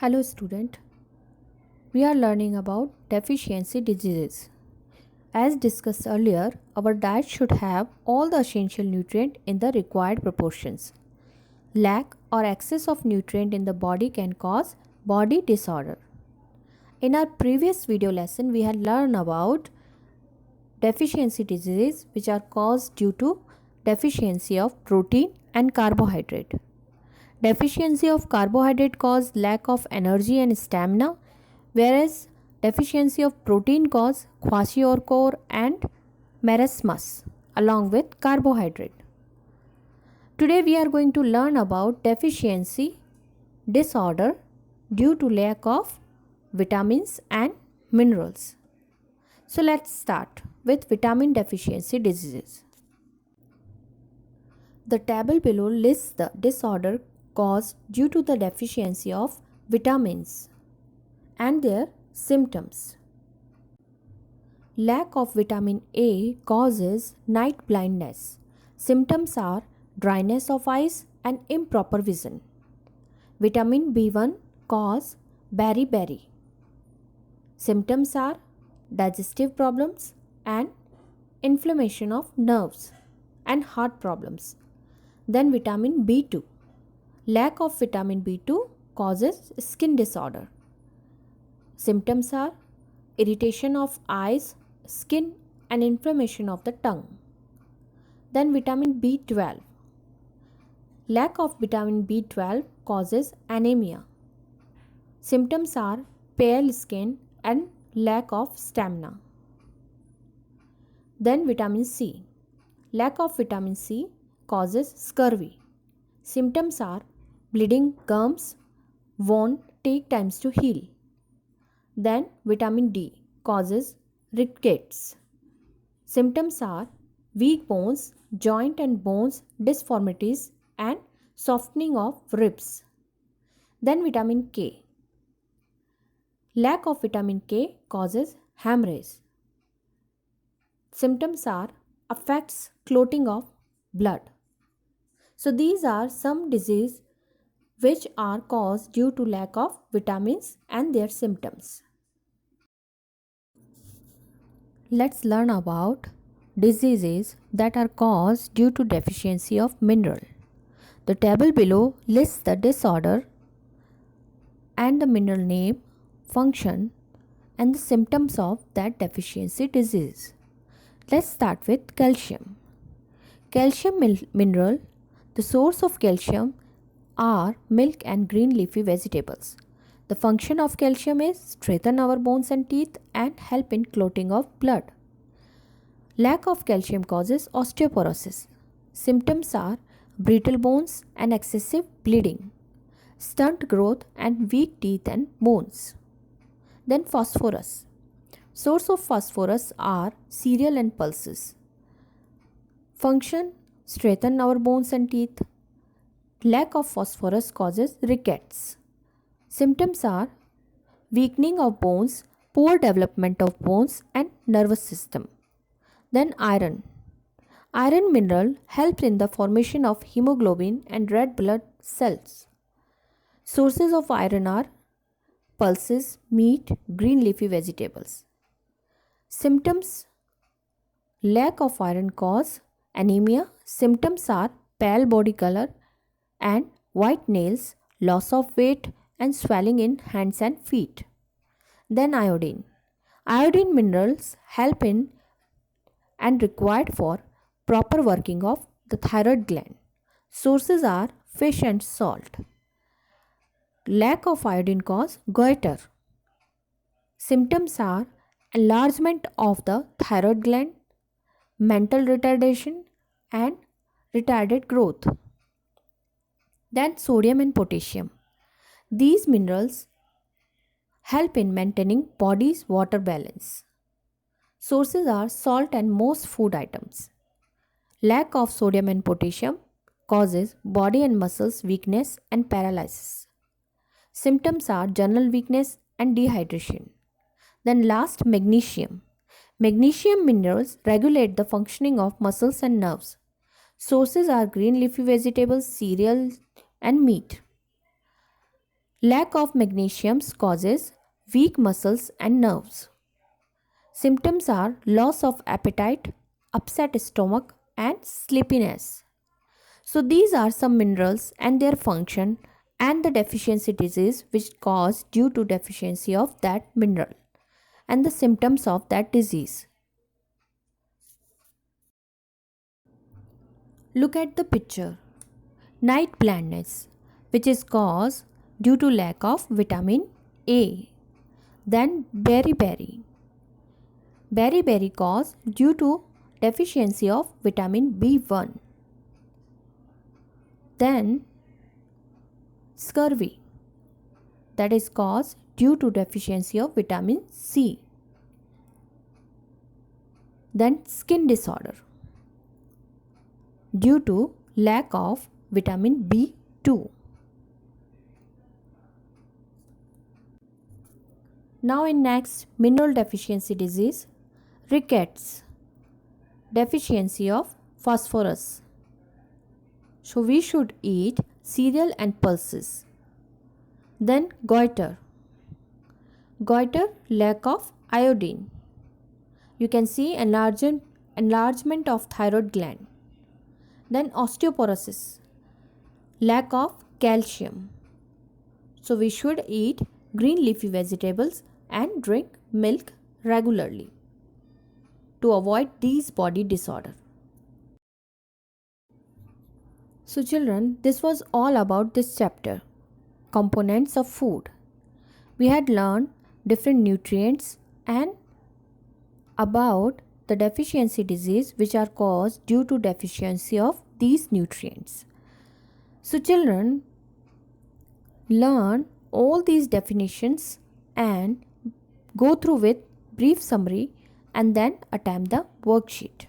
Hello student, we are learning about deficiency diseases. As discussed earlier, our diet should have all the essential nutrient in the required proportions. Lack or excess of nutrient in the body can cause body disorder. In our previous video lesson, we had learned about deficiency diseases which are caused due to deficiency of protein and carbohydrate. Deficiency of carbohydrate cause lack of energy and stamina, whereas deficiency of protein cause kwashiorkor and marasmus along with carbohydrate. Today we are going to learn about deficiency disorder due to lack of vitamins and minerals. So let's start with vitamin deficiency diseases. The table below lists the disorder caused due to the deficiency of vitamins and their symptoms. Lack of vitamin A causes night blindness. Symptoms are dryness of eyes and improper vision. Vitamin B1 cause beriberi. Symptoms are digestive problems and inflammation of nerves and heart problems. Then vitamin B2. Lack of vitamin B2 causes skin disorder. Symptoms are irritation of eyes, skin and inflammation of the tongue. Then vitamin B12. Lack of vitamin B12 causes anemia. Symptoms are pale skin and lack of stamina. Then vitamin C. Lack of vitamin C causes scurvy. Symptoms are bleeding gums, won't take times to heal. Then vitamin D causes rickets. Symptoms are weak bones, joint and bones disformities and softening of ribs. Then vitamin K. Lack of vitamin K causes hemorrhage. Symptoms are affects clotting of blood. So these are some diseases which are caused due to lack of vitamins and their symptoms. Let's learn about diseases that are caused due to deficiency of mineral. The table below lists the disorder and the mineral name, function and the symptoms of that deficiency disease. Let's start with calcium. Calcium mineral. The source of calcium are milk and green leafy vegetables. The function of calcium is strengthen our bones and teeth and help in clotting of blood. Lack of calcium causes osteoporosis. Symptoms are brittle bones and excessive bleeding, stunt growth and weak teeth and bones. Then phosphorus. Source of phosphorus are cereal and pulses. Function strengthen our bones and teeth. Lack of phosphorus causes rickets. Symptoms are weakening of bones, poor development of bones and nervous system. Then iron. Iron mineral helps in the formation of hemoglobin and red blood cells. Sources of iron are pulses, meat, green leafy vegetables. Symptoms: lack of iron cause anemia. Symptoms are pale body color and white nails, loss of weight and swelling in hands and feet. Then iodine. Iodine minerals help in and required for proper working of the thyroid gland. Sources are fish and salt. Lack of iodine cause goiter. Symptoms are enlargement of the thyroid gland, mental retardation and retarded growth. Then sodium and potassium. These minerals help in maintaining body's water balance. Sources are salt and most food items. Lack of sodium and potassium causes body and muscles weakness and paralysis. Symptoms are general weakness and dehydration. Then last, magnesium. Magnesium minerals regulate the functioning of muscles and nerves. Sources are green leafy vegetables, cereals and meat. Lack of magnesium causes weak muscles and nerves. Symptoms are loss of appetite, upset stomach, and sleepiness. So these are some minerals and their function and the deficiency disease which caused due to deficiency of that mineral and the symptoms of that disease. Look at the picture. Night blindness, which is caused due to lack of vitamin A. Then beriberi. Beriberi caused due to deficiency of vitamin B1. Then scurvy, that is caused due to deficiency of vitamin C. Then skin disorder due to lack of vitamin B2. Now in next, mineral deficiency disease, rickets, deficiency of phosphorus. So we should eat cereal and pulses. Then goiter, lack of iodine. You can see enlargement of thyroid gland. Then osteoporosis, lack of calcium. So we should eat green leafy vegetables and drink milk regularly to avoid these body disorders. So children, this was all about this chapter, components of food. We had learned different nutrients and about the deficiency disease which are caused due to deficiency of these nutrients. So children, learn all these definitions and go through with brief summary and then attempt the worksheet.